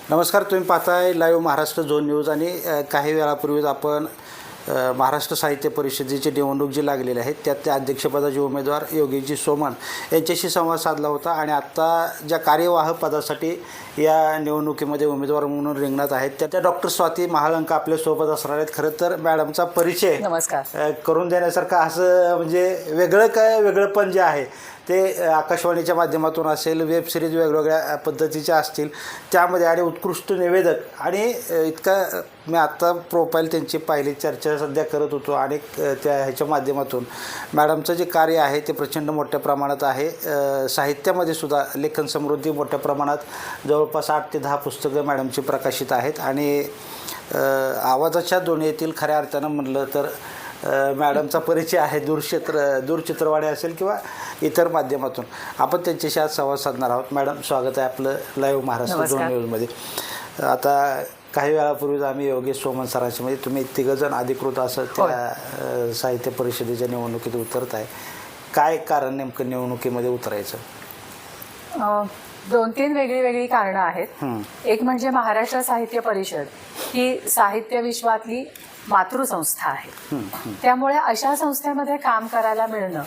नमस्कार, तुम्ही पाहताय लाईव्ह महाराष्ट्र झोन न्यूज आणि काही वेळापूर्वीच आपण महाराष्ट्र साहित्य परिषदेची निवडणूक जी लागलेली आहे त्यात अध्यक्षपदाचे उमेदवार योगेशजी सोमण यांच्याशी संवाद साधला होता आणि आत्ता ज्या कार्यवाह पदासाठी या निवडणुकीमध्ये उमेदवार म्हणून रिंगणात आहेत त्या डॉक्टर स्वाती महाळंक आपल्यासोबत असणार आहेत. खरं तर मॅडमचा परिचय नमस्कार करून देण्यासारखं असं म्हणजे वेगळंपण जे आहे ते आकाशवाणीच्या माध्यमातून असेल, वेब सिरीज वेगवेगळ्या पद्धतीच्या असतील त्यामध्ये, आणि उत्कृष्ट निवेदक आणि इतका मी आत्ता प्रोफाईल त्यांची पाहिली, चर्चा सध्या करत होतो आणि त्या ह्याच्या माध्यमातून मॅडमचं जे कार्य आहे ते प्रचंड मोठ्या प्रमाणात आहे. साहित्यामध्ये सुद्धा लेखन समृद्धी मोठ्या प्रमाणात जवळपास 8 ते 10 पुस्तकं मॅडमची प्रकाशित आहेत आणि आवाजाच्या दुनियेतील खऱ्या अर्थानं म्हणलं तर मॅडमचा परिचय आहे दूरचित्रवाणी असेल किंवा इतर माध्यमातून. आपण त्यांच्याशी आज संवाद साधणार आहोत. मॅडम, स्वागत आहे आपलं लाईव्ह महाराष्ट्र झोन न्यूजमध्ये. आता काही वेळापूर्वीच आम्ही योगेश सोमण सरांशी म्हणजे तुम्ही तिघंजण अधिकृत असं त्या साहित्य परिषदेच्या निवडणुकीत उतरत आहे. काय कारण नेमकं निवडणुकीमध्ये उतरायचं? 2-3 वेगळी कारणं आहेत. एक म्हणजे महाराष्ट्र साहित्य परिषद ही साहित्य विश्वातली मातृसंस्था आहे. त्यामुळे अशा संस्थेमध्ये काम करायला मिळणं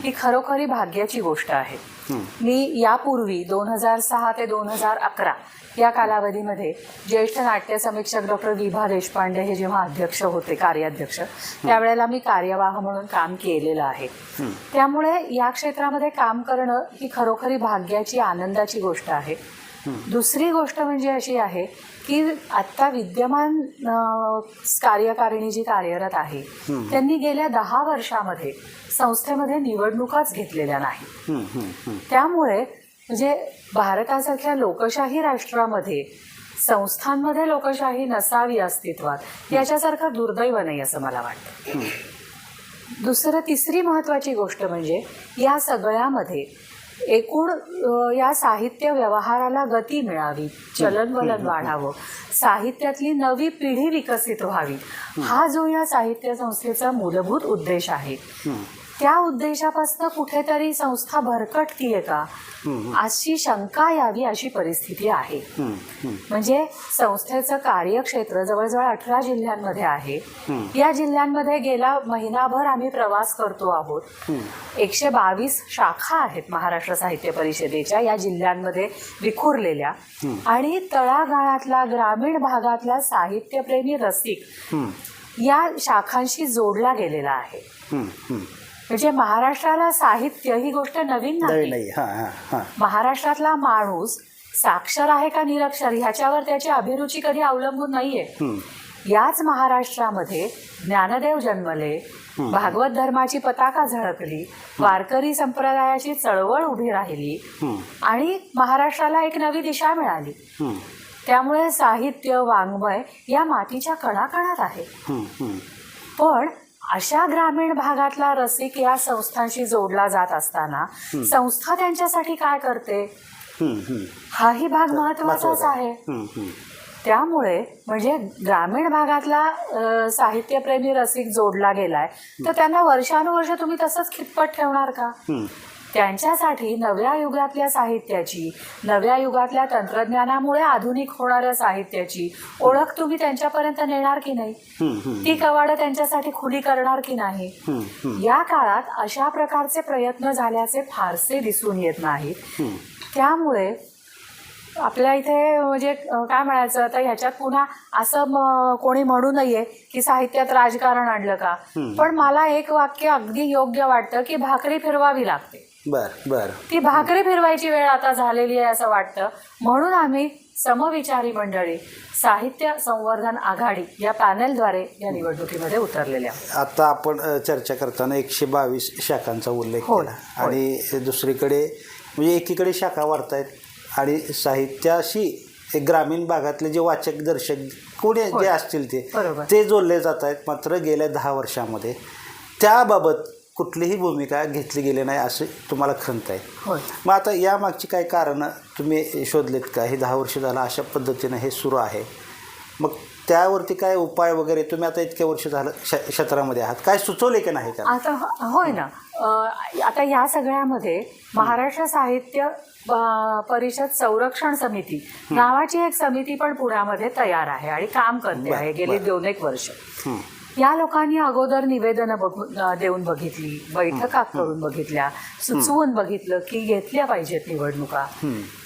ही खरोखरी भाग्याची गोष्ट आहे. मी यापूर्वी 2006 ते 2011 या कालावधीमध्ये ज्येष्ठ नाट्य समीक्षक डॉक्टर विभा देशपांडे हे जेव्हा अध्यक्ष होते, कार्याध्यक्ष, त्यावेळेला मी कार्यवाह म्हणून काम केलेलं आहे. त्यामुळे या क्षेत्रामध्ये काम करणं ही खरोखरी भाग्याची, आनंदाची गोष्ट आहे. दुसरी गोष्ट म्हणजे अशी आहे की आत्ता विद्यमान कार्यकारिणी जी कार्यरत आहे त्यांनी गेल्या 10 वर्षामध्ये संस्थेमध्ये निवडणुकाच घेतलेल्या नाही. त्यामुळे म्हणजे भारतासारख्या लोकशाही राष्ट्रामध्ये संस्थांमध्ये लोकशाही नसावी अस्तित्वात याच्यासारखं दुर्दैव नाही असं मला वाटतं. तिसरी महत्त्वाची गोष्ट म्हणजे या सगळ्यामध्ये एकूण या साहित्य व्यवहाराला गती मिळावी, चलनवलन वाढावं, साहित्यातली नवी पिढी विकसित व्हावी, हा जो या साहित्य संस्थेचा मूलभूत उद्देश आहे त्या उद्देशापासून कुठेतरी संस्था भरकटतीये का अशी शंका यावी अशी परिस्थिती आहे. म्हणजे संस्थेचं कार्यक्षेत्र जवळजवळ 18 जिल्ह्यांमध्ये आहे. या जिल्ह्यांमध्ये गेला महिनाभर आम्ही प्रवास करतो आहोत. 122 शाखा आहेत महाराष्ट्र साहित्य परिषदेच्या या जिल्ह्यांमध्ये विखुरलेल्या, आणि तळागाळातला ग्रामीण भागातला साहित्यप्रेमी रसिक या शाखांशी जोडला गेलेला आहे. म्हणजे महाराष्ट्राला साहित्य ही गोष्ट नवीन नाही. महाराष्ट्रातला माणूस साक्षर आहे का निरक्षर ह्याच्यावर त्याची अभिरुची कधी अवलंबून नाहीये. याच महाराष्ट्रामध्ये ज्ञानदेव जन्मले, भागवत धर्माची पताका झळकली, वारकरी संप्रदायाची चळवळ उभी राहिली आणि महाराष्ट्राला एक नवी दिशा मिळाली. त्यामुळे साहित्य, वाङ्मय या मातीच्या कणाकणात आहे. पण अशा ग्रामीण भागातला रसिक या संस्थांशी जोडला जात असताना संस्था त्यांच्यासाठी काय करते हाही भाग महत्वाचाच आहे. त्यामुळे म्हणजे ग्रामीण भागातला साहित्यप्रेमी रसिक जोडला गेलाय तर त्यांना वर्षानुवर्ष तुम्ही तसंच खितपत ठेवणार का? त्यांच्यासाठी नव्या युगातल्या साहित्याची, नव्या युगातल्या तंत्रज्ञानामुळे आधुनिक होणाऱ्या साहित्याची ओळख तुम्ही त्यांच्यापर्यंत नेणार की नाही? ती कवाडं त्यांच्यासाठी खुली करणार की नाही? या काळात अशा प्रकारचे प्रयत्न झाल्याचे फारसे दिसून येत नाहीत. त्यामुळे आपल्या इथे म्हणजे काय म्हणायचं आता ह्याच्यात पुन्हा असं कोणी म्हणू नये की साहित्यात राजकारण आणलं का. पण मला एक वाक्य अगदी योग्य वाटतं की भाकरी फिरवावी लागते. ती भाकरी फिरवायची वेळ आता झालेली आहे असं वाटतं. म्हणून आम्ही समविचारी मंडळी साहित्य संवर्धन आघाडी या पॅनेलद्वारे या निवडणुकीमध्ये उतरलेल्या. आता आपण चर्चा करताना 122 शाखांचा उल्लेख केला आणि दुसरीकडे म्हणजे एकीकडे शाखा वाढतायत आणि साहित्याशी ग्रामीण भागातले जे वाचक, दर्शक कोणी जे असतील ते जोडले जात आहेत. मात्र गेल्या 10 वर्षामध्ये त्याबाबत कुठलीही भूमिका घेतली गेली नाही असे तुम्हाला खंत आहे. मग आता यामागची काही कारणं तुम्ही शोधलेत का? हे 10 वर्ष झालं अशा पद्धतीनं हे सुरू आहे. मग त्यावरती काय उपाय वगैरे तुम्ही आता इतक्या वर्ष झालं क्षेत्रामध्ये आहात, काय सुचवले की नाही का? आता होय ना, आता या सगळ्यामध्ये महाराष्ट्र साहित्य परिषद संरक्षण समिती नावाची एक समिती पण पुण्यामध्ये तयार आहे आणि काम करते आहे गेली 2-1 वर्ष. या लोकांनी अगोदर निवेदनं देऊन बघितली, बैठका करून बघितल्या, सुचवून बघितलं की घेतल्या पाहिजेत निवडणुका.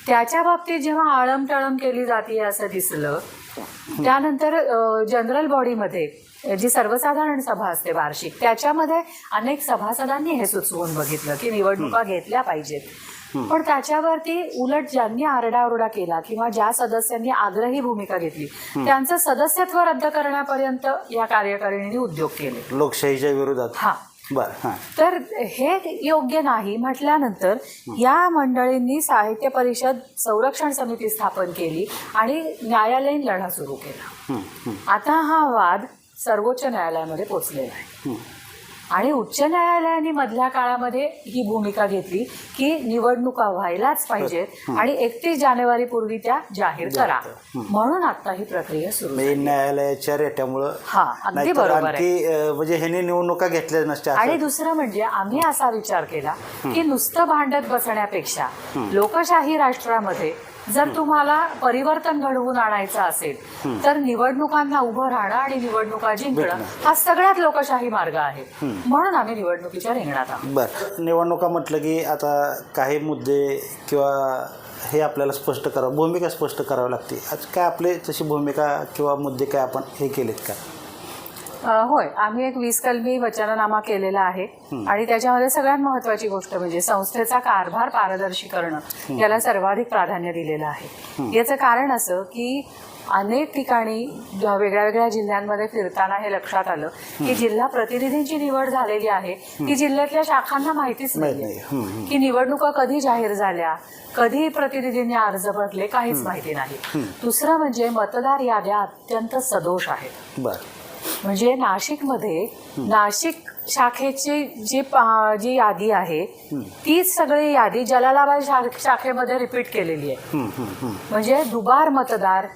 त्याच्या बाबतीत जेव्हा आळमटाळम केली जाते असं दिसलं, त्यानंतर जनरल बॉडीमध्ये जी सर्वसाधारण सभा असते वार्षिक, त्याच्यामध्ये अनेक सभासदांनी हे सुचवून बघितलं की निवडणुका घेतल्या पाहिजेत. पण त्याच्यावरती उलट ज्यांनी आरडाओरडा केला किंवा ज्या सदस्यांनी आग्रही भूमिका घेतली त्यांचं सदस्यत्व रद्द करण्यापर्यंत या कार्यकारिणीने उद्योग केले लोकशाहीच्या विरोधात. हा बरं. तर हे योग्य नाही म्हटल्यानंतर या मंडळींनी साहित्य परिषद संरक्षण समिती स्थापन केली आणि न्यायालयीन लढा सुरू केला. आता हा वाद सर्वोच्च न्यायालयामध्ये पोचलेला आहे आणि उच्च न्यायालयाने मधल्या काळामध्ये ही भूमिका घेतली की निवडणुका व्हायलाच पाहिजेत आणि 31 जानेवारीपूर्वी त्या जाहीर करा. म्हणून आता ही प्रक्रिया सुरू आहे. न्यायालयाच्या रेट्यामुळं. हा, अगदी बरोबर आहे. म्हणजे ह्याने निवडणुका घेतल्या नसत्या. आणि दुसरं म्हणजे आम्ही असा विचार केला की नुसतं भांडत बसण्यापेक्षा लोकशाही राष्ट्रामध्ये जर तुम्हाला परिवर्तन घडवून आणायचं असेल तर निवडणुकांना उभं राहणं आणि निवडणुका जिंकणं हा सगळ्यात लोकशाही मार्ग आहे. म्हणून आम्ही निवडणुकीच्या रिंगणात आहोत. बरं, निवडणुका म्हटलं की आता काही मुद्दे किंवा हे आपल्याला स्पष्ट करावं, भूमिका स्पष्ट करावी लागते. आज काय आपले तशी भूमिका किंवा मुद्दे काय आपण हे केलेत का? होय, आम्ही एक 20 कलमी वचननामा केलेला आहे आणि त्याच्यामध्ये सगळ्यात महत्वाची गोष्ट म्हणजे संस्थेचा कारभार पारदर्शी करणं याला सर्वाधिक प्राधान्य दिलेलं आहे. याचं कारण असं की अनेक ठिकाणी वेगळ्या वेगळ्या जिल्ह्यांमध्ये फिरताना हे लक्षात आलं की जिल्हा प्रतिनिधींची निवड झालेली आहे की जिल्ह्यातल्या शाखांना माहितीच नाही की निवडणुका कधी जाहीर झाल्या, कधी प्रतिनिधींनी अर्ज भरले, काहीच माहिती नाही. दुसरं म्हणजे मतदार याद्या अत्यंत सदोष आहेत. बरं. म्हणजे नाशिकमध्ये नाशिक शाखेची जी यादी आहे तीच सगळी यादी जलालाबाद शाखेमध्ये रिपीट केलेली आहे. म्हणजे दुबार मतदार,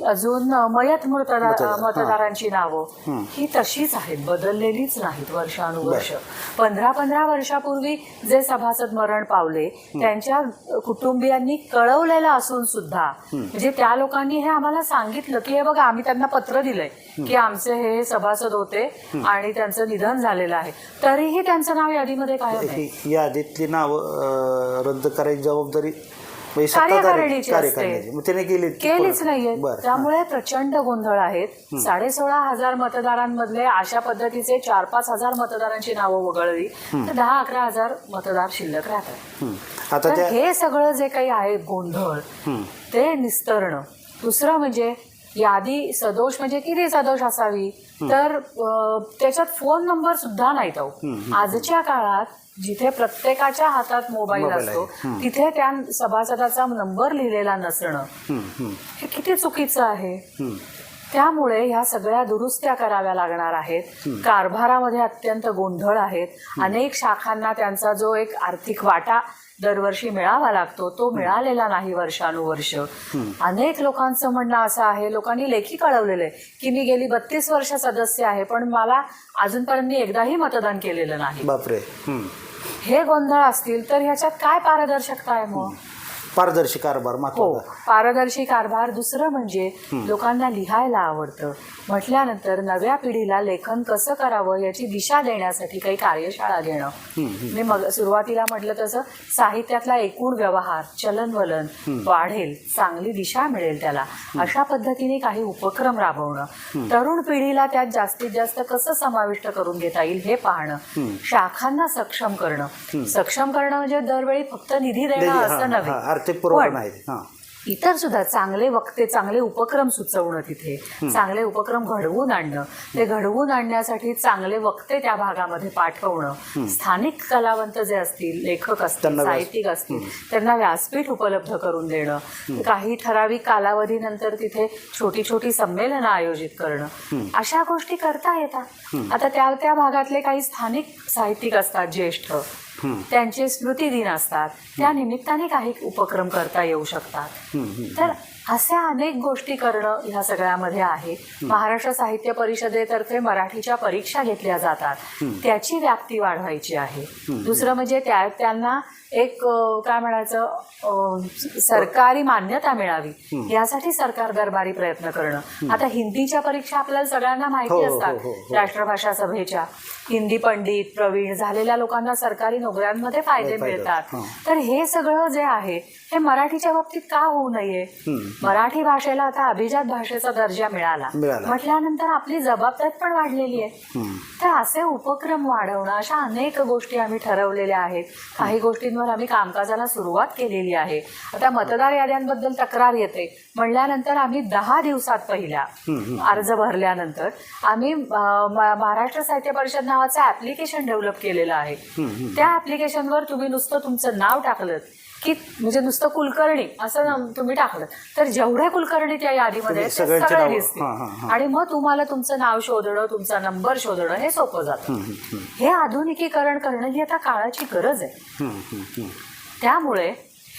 अजून मयत मतदारांची नावं ही तशीच आहेत, बदललेलीच नाहीत वर्षानुवर्ष. 15 वर्षापूर्वी जे सभासद मरण पावले त्यांच्या कुटुंबियांनी कळवलेलं असून सुद्धा म्हणजे त्या लोकांनी हे आम्हाला सांगितलं की हे बघा आम्ही त्यांना पत्र दिलंय की आमचे हे सभासद होते आणि त्यांचं निधन झालेलं आहे, तरीही त्यांचं नाव यादीमध्ये कायम आहे. यादीतली नाव रद्द करायची जबाबदारी कार्यकारिणीची असते, केलीच नाहीये. त्यामुळे प्रचंड गोंधळ आहेत. 16,500 मतदारांमधले अशा पद्धतीचे 4-5 हजार मतदारांची नावं वगळली तर 10-11 हजार मतदार शिल्लक राहतात. तर हे सगळं जे काही आहे गोंधळ ते निस्तरणं. दुसरं म्हणजे यादी सदोष म्हणजे किती सदोष असावी तर त्याच्यात फोन नंबर सुद्धा नाहीत. आजच्या काळात जिथे प्रत्येकाच्या हातात मोबाईल असतो तिथे त्या सभासदाचा नंबर लिहिलेला नसणं हे किती चुकीचं आहे. त्यामुळे ह्या सगळ्या दुरुस्त्या कराव्या लागणार आहेत. कारभारामध्ये अत्यंत गोंधळ आहेत. अनेक शाखांना त्यांचा जो एक आर्थिक वाटा दरवर्षी मिळावा लागतो तो मिळालेला नाही वर्षानुवर्ष. अनेक लोकांचं म्हणणं असं आहे, लोकांनी लेखी कळवलेलं आहे की मी गेली 32 वर्ष सदस्य आहे पण मला अजूनपर्यंत मी एकदाही मतदान केलेलं नाही. बापरे. हे गोंधळ असतील तर ह्याच्यात काय पारदर्शकता आहे? मग पारदर्शी कारभार. हो, पारदर्शी कारभार. दुसरं म्हणजे लोकांना लिहायला आवडतं म्हटल्यानंतर नव्या पिढीला लेखन कसं करावं याची दिशा देण्यासाठी काही कार्यशाळा घेणं. मी मग सुरुवातीला म्हटलं तसं साहित्यातला एकूण व्यवहार चलनवलन वाढेल, चांगली दिशा मिळेल त्याला, अशा पद्धतीने काही उपक्रम राबवणं. तरुण पिढीला त्यात जास्तीत जास्त कसं समाविष्ट करून घेता येईल हे पाहणं. शाखांना सक्षम करणं. सक्षम करणं म्हणजे दरवेळी फक्त निधी देणं असं नव्हे, इतर सुद्धा चांगले वक्ते, चांगले उपक्रम सुचवणं, तिथे चांगले उपक्रम घडवून आणणं. ते घडवून आणण्यासाठी चांगले वक्ते त्या भागामध्ये पाठवणं. स्थानिक कलावंत जे असतील, लेखक असतील, साहित्यिक असतील, त्यांना व्यासपीठ उपलब्ध करून देणं. काही ठराविक कालावधीनंतर तिथे छोटी छोटी संमेलनं आयोजित करणं. अशा गोष्टी करता येतात. आता त्या भागातले काही स्थानिक साहित्यिक असतात ज्येष्ठ, त्यांचे स्मृतिदिन असतात, त्या निमित्ताने काही उपक्रम करता येऊ शकतात. तर अशा अनेक गोष्टी करणं ह्या सगळ्यामध्ये आहे. महाराष्ट्र साहित्य परिषदेतर्फे मराठीच्या परीक्षा घेतल्या जातात, त्याची व्याप्ती वाढवायची आहे. दुसरं म्हणजे त्यांना एक काय म्हणायचं सरकारी मान्यता मिळावी यासाठी सरकार दरबारी प्रयत्न करणं. आता हिंदीच्या परीक्षा आपल्याला सगळ्यांना माहिती असतात, राष्ट्रभाषा सभेच्या हिंदी पंडित प्रवीण झालेल्या लोकांना सरकारी नोकऱ्यांमध्ये फायदे मिळतात. तर हे सगळं जे आहे हे मराठीच्या बाबतीत का होऊ नये? मराठी भाषेला आता अभिजात भाषेचा दर्जा मिळाला म्हटल्यानंतर आपली जबाबदारी पण वाढलेली आहे. तर असे उपक्रम वाढवणं, अशा अनेक गोष्टी आम्ही ठरवलेल्या आहेत. काही गोष्टींवर आम्ही कामकाजाला सुरुवात केलेली आहे. आता मतदार याद्यांबद्दल तक्रार येते म्हणल्यानंतर आम्ही 10 दिवसात पहिल्या अर्ज भरल्यानंतर आम्ही महाराष्ट्र साहित्य परिषद नावाचं ऍप्लिकेशन डेव्हलप केलेलं आहे. त्या ऍप्लिकेशनवर तुम्ही नुसतं तुमचं नाव टाकलं की म्हणजे नुसतं कुलकर्णी असं तुम्ही टाकलं तर जेवढे कुलकर्णी त्या यादीमध्ये आहेत, ते सगळे दिसतील. आणि मग तुम्हाला तुमचं नाव शोधणं, तुमचा नंबर शोधणं हे सोपं जातं. हे आधुनिकीकरण करणं ही आता काळाची गरज आहे. त्यामुळे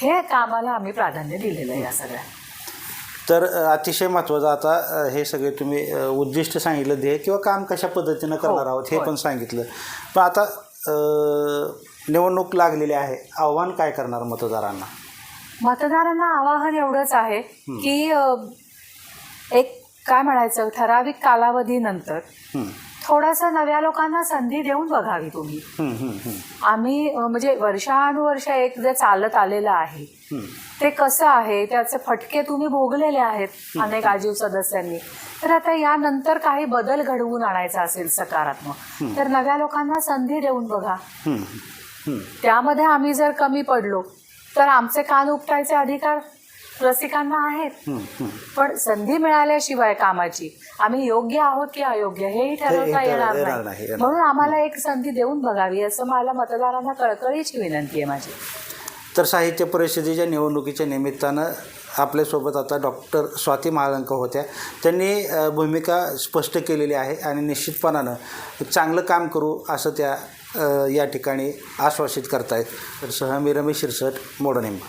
हे कामाला आम्ही प्राधान्य दिलेलं आहे या सगळ्या. तर अतिशय महत्त्वाचं आता हे सगळे तुम्ही उद्दिष्ट सांगितलं, ध्येय किंवा काम कशा पद्धतीनं करणार आहोत हे पण सांगितलं. पण आता निवडणूक लागलेली आहे, आव्हान काय करणार मतदारांना? मतदारांना आवाहन एवढंच आहे की एक काय म्हणायचं ठराविक कालावधीनंतर थोडासा नव्या लोकांना संधी देऊन बघावी तुम्ही. आम्ही म्हणजे वर्षानुवर्ष एक जे चालत आलेलं आहे ते कसं आहे त्याचे फटके तुम्ही भोगलेले आहेत अनेक आजीव सदस्यांनी. तर आता यानंतर काही बदल घडवून आणायचा असेल सकारात्मक तर नव्या लोकांना संधी देऊन बघा. त्यामध्ये आम्ही जर कमी पडलो तर आमचे कान उपटायचे अधिकार रसिकांना आहेत. पण संधी मिळाल्याशिवाय कामाची आम्ही योग्य आहोत की अयोग्य हेही ठरवता येणार नाही. म्हणून आम्हाला एक संधी देऊन बघावी असं मला मतदारांना कळकळीची विनंती आहे माझी. तर साहित्य परिषदेच्या निवडणुकीच्या निमित्तानं आपल्यासोबत आता डॉक्टर स्वाती महालंक होत्या. त्यांनी भूमिका स्पष्ट केलेली आहे आणि निश्चितपणानं चांगलं काम करू असं त्या या ठिकाणी आश्वासित करतायत. तर सह मी रमेश शिरसट, मोडनिंबा.